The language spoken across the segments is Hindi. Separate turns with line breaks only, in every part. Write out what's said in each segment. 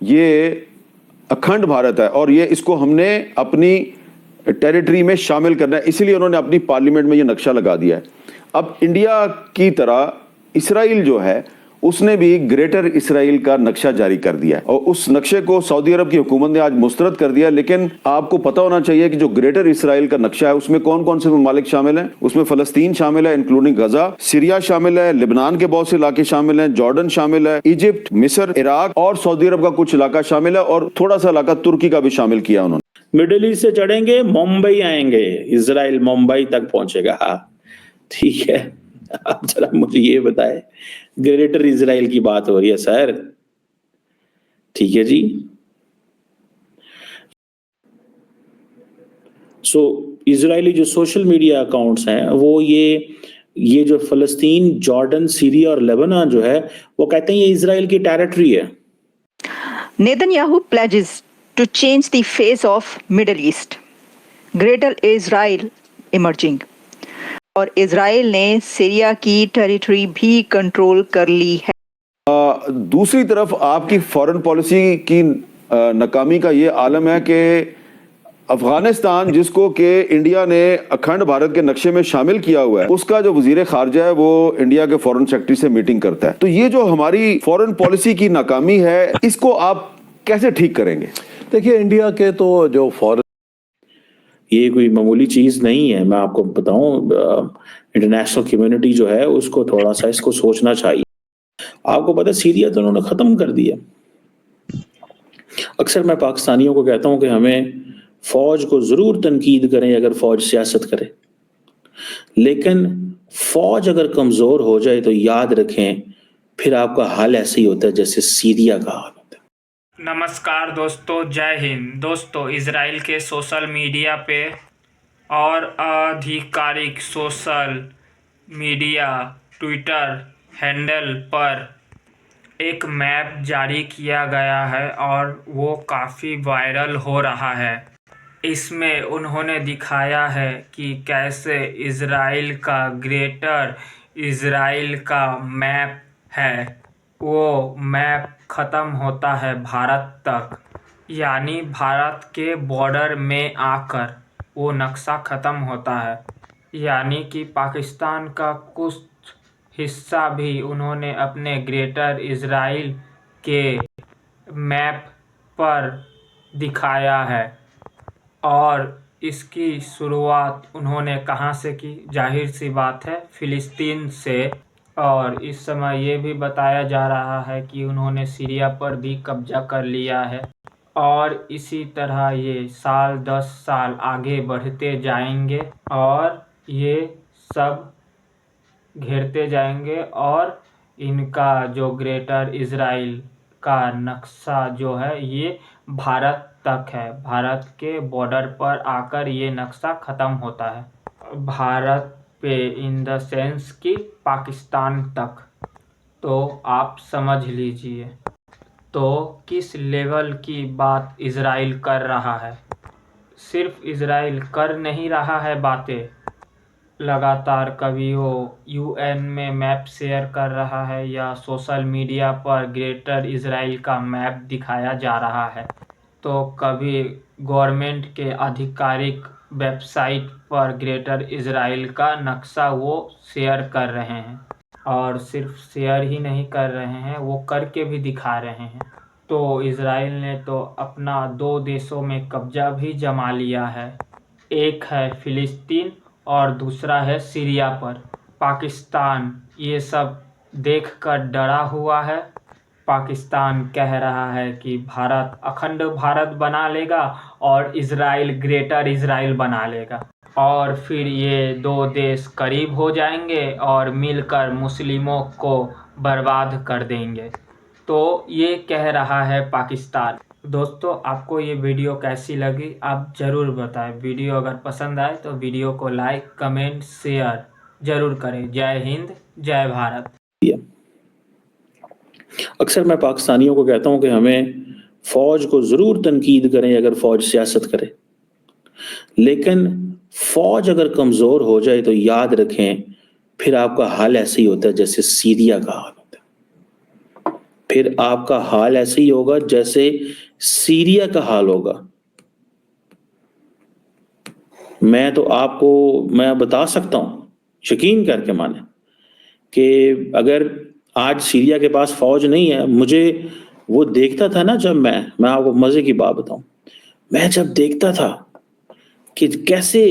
ये अखंड भारत है और ये इसको हमने अपनी टेरिटरी में शामिल करना है, इसीलिए उन्होंने अपनी पार्लियामेंट में ये नक्शा लगा दिया है। अब इंडिया की तरह इसराइल जो है उसने भी ग्रेटर इसराइल का नक्शा जारी कर दिया है और उस नक्शे को सऊदी अरब की हुकूमत ने आज मुस्तरद कर दिया। लेकिन आपको पता होना चाहिए कि जो ग्रेटर इसराइल का नक्शा है उसमें कौन कौन से ममालिक शामिल हैं। उसमें फलस्तीन शामिल है इंक्लूडिंग गजा, सीरिया शामिल है, लेबनान के बहुत से इलाके शामिल हैं, जॉर्डन शामिल है, इजिप्ट, मिस्र, इराक और सऊदी अरब का कुछ इलाका शामिल है और थोड़ा सा इलाका तुर्की का भी शामिल किया उन्होंने।
मिडिल ईस्ट से चढ़ेंगे, मुंबई आएंगे, इसराइल मुंबई तक पहुंचेगा। हाँ ठीक है, आप जरा मुझे ये बताए, ग्रेटर इसराइल की बात हो रही है सर, ठीक है जी। सो इजरायली जो सोशल मीडिया अकाउंट्स हैं वो ये जो फलस्तीन, जॉर्डन, सीरिया और लेबनान जो है वो कहते हैं ये इजराइल की टेरिटरी है।
Netanyahu pledges to change the face of Middle East. Greater Israel emerging. और इजराइल ने सीरिया की टेरिटरी भी कंट्रोल कर ली है।
दूसरी तरफ आपकी फॉरेन पॉलिसी की नाकामी का ये आलम है कि अफगानिस्तान जिसको कि इंडिया ने अखंड भारत के नक्शे में शामिल किया हुआ है, उसका जो वजीर खारजा है वो इंडिया के फॉरेन सेक्रेटरी से मीटिंग करता है। तो ये जो हमारी फॉरेन पॉलिसी की नाकामी है इसको आप कैसे ठीक करेंगे?
देखिए, इंडिया के तो जो फॉरेन,
ये कोई मामूली चीज नहीं है। मैं आपको बताऊं, इंटरनेशनल कम्युनिटी जो है उसको थोड़ा सा इसको सोचना चाहिए। आपको पता है सीरिया तो उन्होंने खत्म कर दिया। अक्सर मैं पाकिस्तानियों को कहता हूं कि हमें फौज को जरूर तनकीद करें अगर फौज सियासत करे, लेकिन फौज अगर कमजोर हो जाए तो याद रखें फिर आपका हाल ऐसे ही होता है जैसे सीरिया का हाल।
नमस्कार दोस्तों, जय हिंद। दोस्तों, इजराइल के सोशल मीडिया पे और आधिकारिक सोशल मीडिया ट्विटर हैंडल पर एक मैप जारी किया गया है और वो काफ़ी वायरल हो रहा है। इसमें उन्होंने दिखाया है कि कैसे इजराइल का ग्रेटर इजराइल का मैप है, वो मैप ख़त्म होता है भारत तक, यानी भारत के बॉर्डर में आकर वो नक्शा ख़त्म होता है। यानी कि पाकिस्तान का कुछ हिस्सा भी उन्होंने अपने ग्रेटर इजराइल के मैप पर दिखाया है। और इसकी शुरुआत उन्होंने कहाँ से की? जाहिर सी बात है, फ़िलिस्तीन से। और इस समय ये भी बताया जा रहा है कि उन्होंने सीरिया पर भी कब्जा कर लिया है और इसी तरह ये साल 10 साल आगे बढ़ते जाएंगे और ये सब घेरते जाएंगे और इनका जो ग्रेटर इजराइल का नक्शा जो है ये भारत तक है। भारत के बॉर्डर पर आकर ये नक्शा ख़त्म होता है, भारत पे इन द सेंस कि पाकिस्तान तक। तो आप समझ लीजिए तो किस लेवल की बात इजराइल कर रहा है। सिर्फ इजराइल कर नहीं रहा है बातें, लगातार कभी वो यूएन में मैप शेयर कर रहा है या सोशल मीडिया पर ग्रेटर इजराइल का मैप दिखाया जा रहा है, तो कभी गवर्नमेंट के आधिकारिक वेबसाइट पर ग्रेटर इजराइल का नक्शा वो शेयर कर रहे हैं। और सिर्फ शेयर ही नहीं कर रहे हैं, वो करके भी दिखा रहे हैं। तो इजराइल ने तो अपना 2 देशों में कब्जा भी जमा लिया है, एक है फ़िलिस्तीन और दूसरा है सीरिया पर। पाकिस्तान ये सब देखकर डरा हुआ है। पाकिस्तान कह रहा है कि भारत अखंड भारत बना लेगा और इजराइल ग्रेटर इजराइल बना लेगा और फिर ये 2 देश करीब हो जाएंगे और मिलकर मुस्लिमों को बर्बाद कर देंगे। तो ये कह रहा है पाकिस्तान। दोस्तों, आपको ये वीडियो कैसी लगी आप ज़रूर बताएं। वीडियो अगर पसंद आए तो वीडियो को लाइक, कमेंट, शेयर ज़रूर करें। जय हिंद, जय भारत।
अक्सर मैं पाकिस्तानियों को कहता हूं कि हमें फौज को जरूर तनकीद करें अगर फौज सियासत करे, लेकिन फौज अगर कमजोर हो जाए तो याद रखें फिर आपका हाल ऐसे ही होता है जैसे सीरिया का हाल होता है। फिर आपका हाल ऐसे ही होगा जैसे सीरिया का हाल होगा। मैं बता सकता हूं, यकीन करके माने, कि अगर आज सीरिया के पास फौज नहीं है, मुझे वो देखता था ना, जब मैं आपको मजे की बात बताऊं, मैं जब देखता था कि कैसे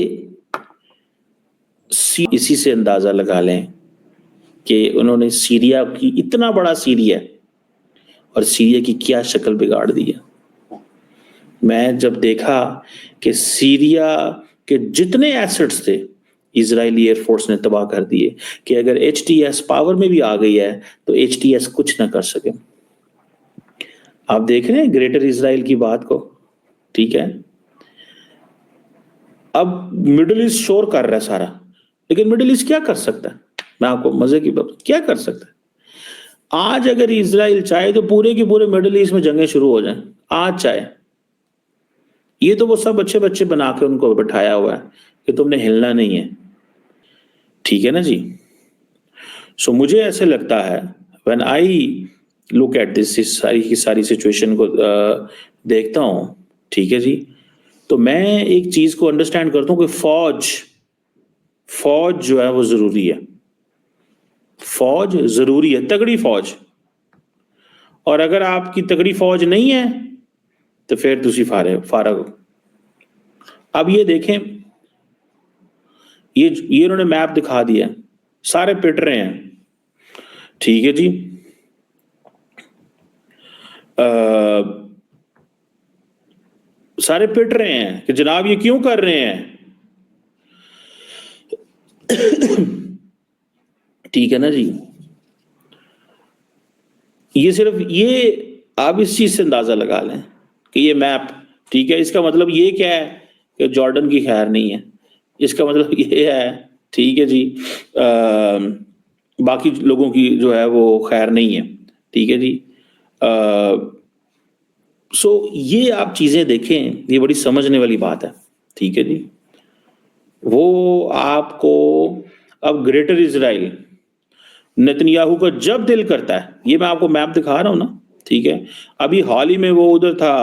इसी से अंदाजा लगा लें कि उन्होंने सीरिया की, इतना बड़ा सीरिया और सीरिया की क्या शक्ल बिगाड़ दी है। मैं जब देखा कि सीरिया के जितने एसेट्स थे इजरायली एयरफोर्स ने तबाह कर दिए, कि अगर HTS पावर में भी आ गई है तो HTS कुछ ना कर सके। आप देख रहे हैं ग्रेटर इजराइल की बात को, ठीक है। अब मिडिल ईस्ट शोर कर रहा है सारा, लेकिन मिडिल ईस्ट क्या कर सकता है? मैं आपको मजे की बात, क्या कर सकता है? आज अगर इजराइल चाहे तो पूरे के पूरे मिडिल ईस्ट में जंगें शुरू हो जाएं, आज चाहे। ये तो वो सब अच्छे बच्चे बना के उनको बैठाया हुआ है कि तुमने हिलना नहीं है, ठीक है ना जी। सो मुझे ऐसे लगता है, when I look at this, इस सारी की सारी सिचुएशन को देखता हूं, ठीक है जी, तो मैं एक चीज को अंडरस्टैंड करता हूं कि फौज जो है वो जरूरी है। फौज जरूरी है, तगड़ी फौज। और अगर आपकी तगड़ी फौज नहीं है तो फिर तुसी फारग हो। अब ये देखें, ये उन्होंने मैप दिखा दिया, सारे पिट रहे हैं, ठीक है जी। सारे पिट रहे हैं कि जनाब ये क्यों कर रहे हैं, ठीक है ना जी। ये सिर्फ ये आप इस चीज से अंदाजा लगा लें कि ये मैप, ठीक है, इसका मतलब ये क्या है कि जॉर्डन की खैर नहीं है। इसका मतलब ये है, ठीक है जी, बाकी लोगों की जो है वो खैर नहीं है, ठीक है जी। सो ये आप चीजें देखें, ये बड़ी समझने वाली बात है, ठीक है जी। वो आपको अब ग्रेटर इजराइल, नेतन्याहू का जब दिल करता है, ये मैं आपको मैप दिखा रहा हूं ना, ठीक है। अभी हाल ही में वो उधर था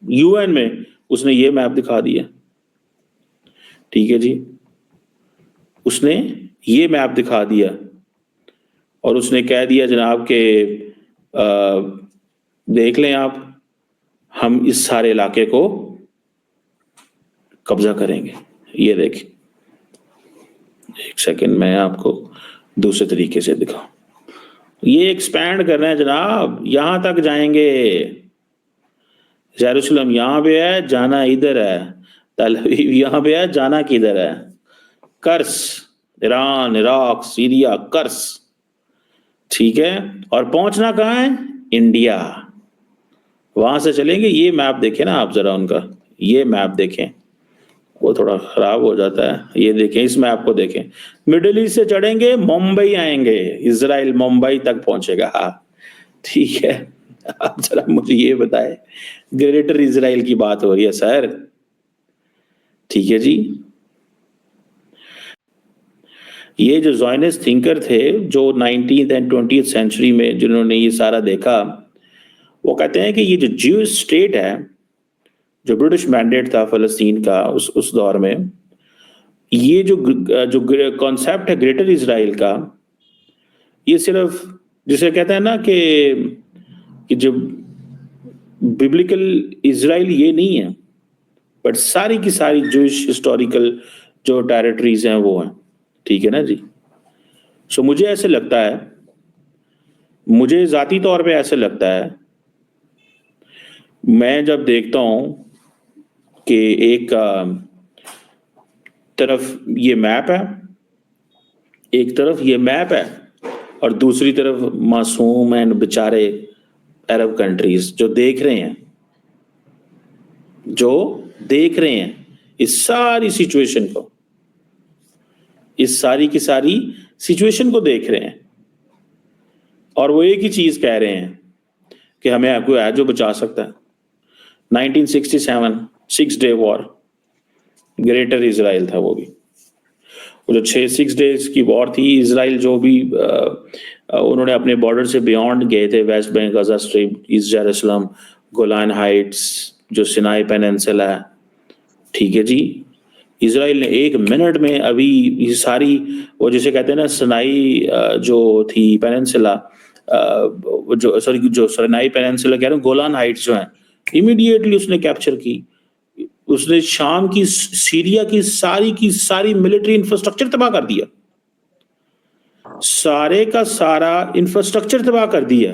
UN में, उसने ये मैप दिखा दिया, ठीक है जी। उसने ये मैप दिखा दिया और उसने कह दिया जनाब के देख लें आप, हम इस सारे इलाके को कब्जा करेंगे। ये देखें, एक सेकंड मैं आपको दूसरे तरीके से दिखाऊं। ये एक्सपैंड कर रहे हैं जनाब, यहां तक जाएंगे। जेरूसलम यहां पे है, जाना इधर है। तल अवीव यहां पे है, जाना किधर है? कर्स, ईरान, इराक, सीरिया, कर्स, ठीक है। और पहुंचना कहां है? इंडिया। वहां से चलेंगे। ये मैप देखें ना आप जरा उनका, ये मैप देखें, वो थोड़ा खराब हो जाता है। ये देखें, इस मैप को देखें, मिडिल ईस्ट से चढ़ेंगे, मुंबई आएंगे, इजराइल मुंबई तक पहुंचेगा, ठीक है। आप जरा मुझे ये बताए, ग्रेटर इजराइल की बात हो रही है सर, ठीक है जी। ये जो ज़ायनिस्ट थिंकर थे जो 19th and 20th सेंचुरी में जिन्होंने ये सारा देखा, वो कहते हैं कि ये जो ज्यूइश स्टेट है, जो ब्रिटिश मैंडेट था फलस्तीन का उस दौर में, ये जो कॉन्सेप्ट है ग्रेटर इजराइल का, ये सिर्फ जिसे कहते हैं ना कि जो बिब्लिकल इजराइल ये नहीं है, बट सारी की सारी ज्यूइश हिस्टोरिकल जो टेरिटरीज हैं वो हैं, ठीक है ना जी। सो मुझे ऐसे लगता है, मुझे जाती तौर पे ऐसे लगता है, मैं जब देखता हूं कि एक तरफ ये मैप है, एक तरफ ये मैप है और दूसरी तरफ मासूम एंड बेचारे अरब कंट्रीज जो देख रहे हैं इस सारी सिचुएशन को, इस सारी की सारी सिचुएशन को देख रहे हैं, और वो एक ही चीज कह रहे हैं कि हमें कोई है जो बचा सकता है। 1967 6 डे वॉर, ग्रेटर इजराइल था वो भी, वो जो 6 डेज की वॉर थी, इसराइल जो भी उन्होंने अपने बॉर्डर से बियॉन्ड गए थे, West Bank, Gaza strip, east Jerusalem, Golan Heights, जो सिनाई पेनिनसुला है, ठीक है जी। इसराइल ने 1 मिनट में अभी ये सारी, वो जिसे कहते हैं ना सिनाई जो थी पेनिनसुला, जो सिनाई पेनिनसुला कह रहा हूँ, गोलान हाइट्स जो हैं, इमीडिएटली उसने कैप्चर की। उसने शाम की, सीरिया की सारी मिलिट्री इंफ्रास्ट्रक्चर तबाह कर दिया, सारे का सारा इंफ्रास्ट्रक्चर तबाह कर दिया।